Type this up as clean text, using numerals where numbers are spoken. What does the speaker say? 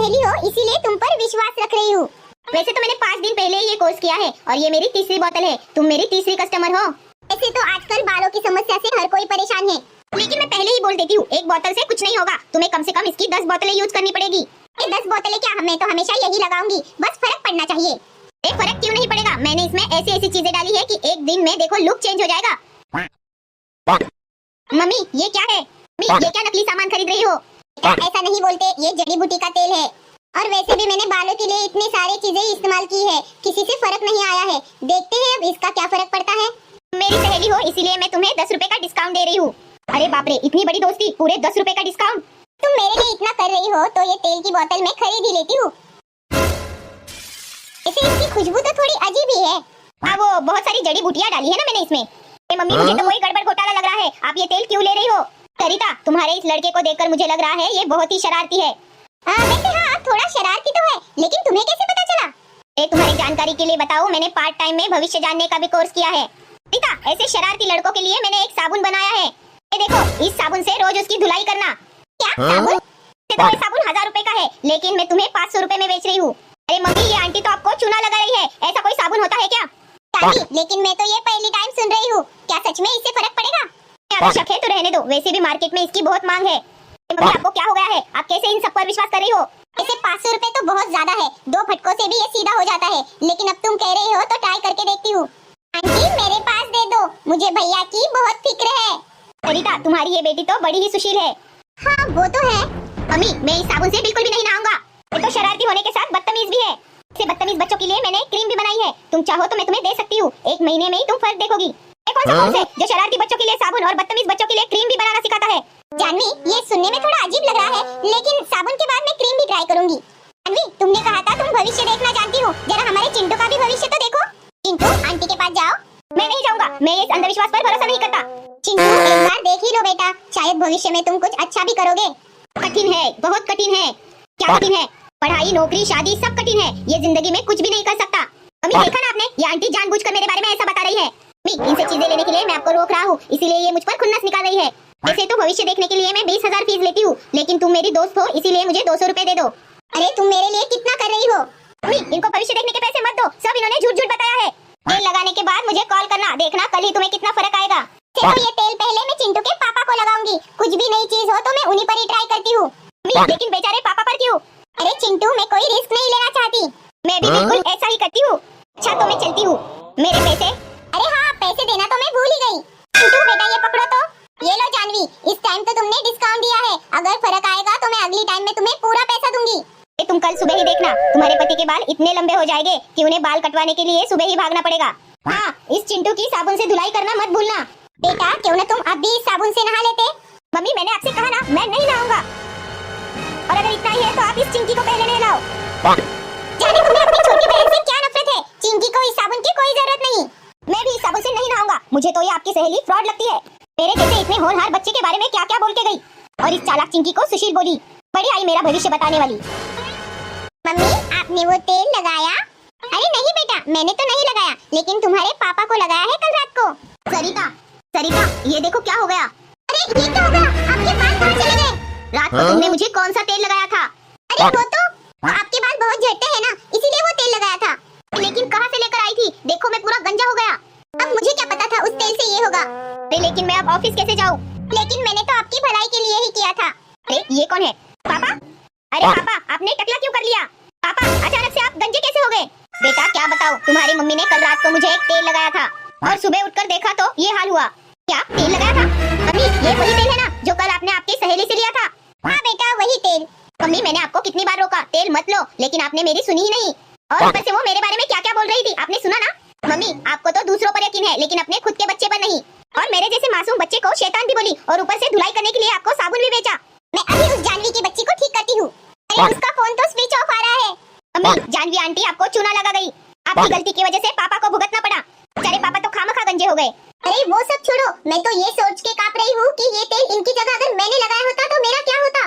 सहेली हो इसीलिए तुम पर विश्वास रख रही हूँ। वैसे तो मैंने 5 दिन पहले ये कोर्स किया है और ये मेरी तीसरी बोतल है। तुम मेरी तीसरी कस्टमर हो। ऐसे तो आजकल बालों की समस्या से हर कोई परेशान है, लेकिन मैं पहले ही बोल देती हूँ, एक बोतल से कुछ नहीं होगा। तुम्हें कम से कम इसकी 10 बोतलें यूज करनी पड़ेगी। ये 10 बोतलें क्या, मैं तो हमेशा यही लगाऊंगी, बस फर्क पड़ना चाहिए। एक फर्क क्यों नहीं पड़ेगा? मैंने इसमें ऐसी ऐसी चीजें डाली है कि एक दिन में देखो लुक चेंज हो जाएगा। मम्मी ये क्या है? मम्मी ये क्या नकली सामान खरीद रही हो? ऐसा नहीं बोलते, ये जड़ी बूटी का तेल है। और वैसे भी मैंने बालों के लिए इतनी सारी चीजें इस्तेमाल की है, किसी से फर्क नहीं आया है। देखते हैं अब इसका क्या फर्क पड़ता है। मेरी सहेली हो इसीलिए मैं तुम्हें 10 रुपए का डिस्काउंट दे रही हूँ। अरे बाप रे, इतनी बड़ी दोस्ती, पूरे 10 रुपए का डिस्काउंट। तुम मेरे लिए इतना कर रही हो तो ये तेल की बोतल मैं खरीद ही लेती हूँ। इसे इसकी खुशबू तो थोड़ी अजीब ही है। वो बहुत सारी जड़ी बूटियां डाली है ना मैंने इसमें। मम्मी मुझे तो कोई गड़बड़ घोटाला लग रहा है। आप ये तेल क्यों ले रही हो? सरिता, तुम्हारे इस लड़के को देखकर मुझे लग रहा है ये बहुत ही शरारती है। वैसे हाँ, थोड़ा शरारती तो है, लेकिन तुम्हें कैसे पता चला? तुम्हारी जानकारी के लिए बताऊं, मैंने पार्ट टाइम में भविष्य जानने का भी कोर्स किया है। सरिता, ऐसे शरारती लड़कों के लिए मैंने एक साबुन बनाया है। ये देखो, इस साबुन से रोज उसकी धुलाई करना। क्या साबुन? तो ये साबुन 1000 रुपए का है, लेकिन मैं तुम्हें 500 रुपए में बेच रही हूँ। अरे मम्मी, ये आंटी तो आपको चूना लगा रही है। ऐसा कोई साबुन होता है क्या? लेकिन मैं तो ये पहली टाइम सुन रही हूँ। क्या सच में इससे फर्क पड़ेगा? अगर शक है तो रहने दो, वैसे भी मार्केट में इसकी बहुत मांग है। मम्मी आपको क्या हो गया है? आप कैसे इन सब पर विश्वास कर रही हो? ऐसे 500 रुपए तो बहुत ज्यादा है, 2 फटकों से भी ये सीधा हो जाता है। लेकिन अब तुम कह रही हो तो ट्राई करके देखती हूँ। आंटी मेरे पास दे दो, मुझे भैया की बहुत फिक्र है। सरिता, तुम्हारी ये बेटी तो बड़ी ही सुशील है। हाँ वो तो है। मम्मी मैं इस साबुन से बिल्कुल भी नहीं नहाऊंगा। ये तो शरारती होने के साथ बदतमीज भी है। इसे बदतमीज बच्चों के लिए मैंने क्रीम भी बनाई है। तुम चाहो तो मैं तुम्हें दे सकती हूँ, 1 महीने में ही तुम फर्क देखोगी। ये कौन सा कोर्स है जो शरारती बच्चों के लिए साबुन और बदतमीज बच्चों के लिए क्रीम भी बनाना सिखाता है? जानवी, ये सुनने में थोड़ा अजीब लग रहा है, लेकिन साबुन के बाद मैं क्रीम भी ट्राई करूंगी। जानवी, तुमने कहा था तुम भविष्य देखना जानती हो, जरा हमारे चिंटू का भी भविष्य तो देखो। चिंटू, आंटी के पास जाओ। मैं नहीं जाऊंगा, मैं इस अंधविश्वास पर भरोसा नहीं करता। चिंटू एक बार देख ही लो बेटा, शायद भविष्य में तुम कुछ अच्छा भी करोगे। कठिन है, बहुत कठिन है। क्या कठिन है? पढ़ाई, नौकरी, शादी सब कठिन है। ये जिंदगी में कुछ भी नहीं कर सकता। मम्मी देखा ना आपने, ये आंटी जानबूझकर मेरे बारे में ऐसा बता रही है। मम्मी इनसे चीजें लेने के लिए मैं आपको रोक रहा हूँ, इसीलिए ये मुझ पर खुन्नस निकाल रही है। वैसे तो भविष्य देखने के लिए मैं 20,000 फीस लेती हूँ, लेकिन तुम मेरी दोस्त हो इसीलिए मुझे 200 रुपए दे दो। अरे तुम मेरे लिए कितना कर रही हो? मम्मी इनको भविष्य देखने के पैसे मत दो, सब इन्होंने झूठ झूठ बताया है। तेल लगाने के बाद मुझे कॉल करना, देखना कल ही तुम्हें कितना फर्क आएगा। तो ये तेल पहले मैं चिंटू के पापा को लगाऊंगी, कुछ भी नई चीज हो तो मैं उन्हीं पर ही ट्राई करती हूँ। लेकिन बेचारे पापा पर क्यों? अरे चिंटू, मैं कोई रिस्क नहीं लेना चाहती। मैं भी बिल्कुल ऐसा ही करती हूँ। अच्छा तो मैं चलती हूँ, मेरे पैसे। अरे हाँ, पैसे देना तो मैं भूल ही गई। चिंटू बेटा ये पकड़ो तो। ये लो जानवी, इस टाइम तो तुमने डिस्काउंट दिया है, अगर फर्क आएगा तो मैं अगली टाइम में तुम्हें पूरा पैसा दूंगी। तुम कल सुबह ही देखना, तुम्हारे पति के बाल इतने लंबे हो जाएंगे कि उन्हें बाल कटवाने के लिए सुबह ही भागना पड़ेगा। हाँ, इस चिंटू की साबुन से धुलाई करना मत भूलना। बेटा क्यों ना तुम अब भी इस साबुन से नहा लेते? मम्मी मैंने आपसे कहा ना, मैं नहीं नहाऊंगा। और अगर इतना ही है तो आप इस चिंकी को पहले नहलाओ। जाने तुम्हें अपनी छोटी बहन से क्या नफरत है? चिंकी को इस साबुन की कोई जरूरत नहीं। मैं भी इस साबुन से नहीं नहाऊंगा। मुझे तो ये आपकी सहेली फ्रॉड लगती है। मेरे जैसे इतने होनहार बच्चे के बारे में क्या क्या बोल के गई, और इस चालाक चिंकी को सुशील बोली। बड़ी आई मेरा भविष्य बताने वाली। मम्मी आपने वो तेल लगाया? अरे नहीं बेटा, मैंने तो नहीं लगाया, लेकिन तुम्हारे पापा को लगाया है कल रात को। सरिता, सरिता ये देखो क्या हो गया। अरे ये क्या हो गया? आपके बाल कहाँ चले गए? रात को तुमने मुझे कौन सा तेल लगाया था? अरे वो तो आपके बाल बहुत झड़ते हैं ना, इसीलिए वो तेल लगाया था। लेकिन कहाँ से लेकर आई थी? देखो मैं पूरा गंजा हो गया। अब मुझे क्या पता था उस तेल से ये होगा। लेकिन मैं अब ऑफिस कैसे जाऊँ? लेकिन मैंने तो आपकी भलाई के लिए ही किया था। ये कौन है? पापा? अरे पापा, आपने टकला क्यों कर लिया? पापा अचानक से आप गंजे कैसे हो गए? बेटा क्या बताऊं, तुम्हारी मम्मी ने कल रात को मुझे एक तेल लगाया था और सुबह उठकर देखा तो ये हाल हुआ। क्या तेल लगाया था? मम्मी ये वही तेल है ना जो कल आपने आपकी सहेली से लिया था? हाँ बेटा वही तेल। मम्मी मैंने आपको कितनी बार रोका तेल मत लो, लेकिन आपने मेरी सुनी ही नहीं। और ऊपर से वो मेरे बारे में क्या क्या बोल रही थी आपने सुना ना? मम्मी आपको तो दूसरों पर यकीन है, लेकिन अपने खुद के बच्चे पर नहीं। और मेरे जैसे मासूम बच्चे को शैतान भी बोली, और ऊपर से धुलाई करने के लिए आपको साबुन भी बेचा। मैं अभी उस जानवी की बच्ची को ठीक करती हूँ। अरे उसका फोन तो स्विच ऑफ आ रहा है। मम्मी जानवी आंटी आपको चूना लगा गई। आपकी गलती की वजह से पापा को भुगतना पड़ा। बेचारे पापा तो खामखा गंजे हो गए। अरे वो सब छोड़ो, मैं तो ये सोच के कांप रही हूँ कि ये तेल इनकी जगह अगर मैंने लगाया होता तो मेरा क्या होता।